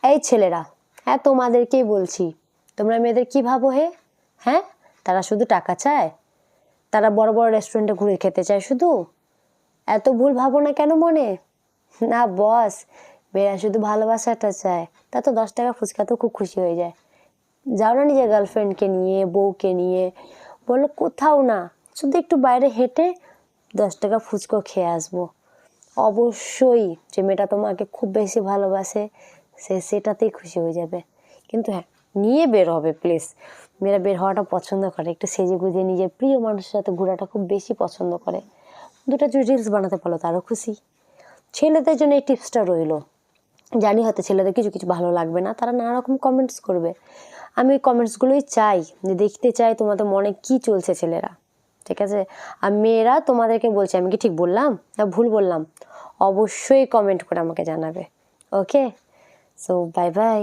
এই ছেলেরা, হ্যাঁ তোমাদেরকেই বলছি, তোমরা মেয়েদের কি ভাবো হে? হ্যাঁ, তারা শুধু টাকা চায়, তারা বড় বড় রেস্টুরেন্টে ঘুরে খেতে চায় শুধু? এত ভুল ভাবো না কেন মনে? না বস, মেয়েরা শুধু ভালোবাসাটা চায়, তা তো 10 টাকা ফুচকাতেও খুব খুশি হয়ে যায়। যাও না নিজের গার্লফ্রেন্ডকে নিয়ে, বউকে নিয়ে, বলো কোথাও না, শুধু একটু বাইরে হেঁটে 10 টাকা ফুচকা খেয়ে আসবো। অবশ্যই যে মেয়েটা তোমাকে খুব বেশি ভালোবাসে সেটাতেই খুশি হয়ে যাবে। কিন্তু হ্যাঁ, নিয়ে বের হবে প্লিজ। মেয়েরা বের হওয়াটা পছন্দ করে, একটু সেজে গুজে নিজের প্রিয় মানুষের সাথে ঘোরাটা খুব বেশি পছন্দ করে। দুটো যদি রিলস বানাতে পারো তারও খুশি। ছেলেদের জন্য এই টিপসটা রইলো। জানি হয়তো ছেলেদের কিছু কিছু ভালো লাগবে না, তারা নানা রকম কমেন্টস করবে। আমি ওই কমেন্টসগুলোই চাই, যে দেখতে চাই তোমাদের মনে কি চলছে ছেলেরা, ঠিক আছে? আর মেয়েরা তোমাদেরকে বলছে, আমি কি ঠিক বললাম না ভুল বললাম? অবশ্যই কমেন্ট করে আমাকে জানাবে। ওকে, সো বাই বাই।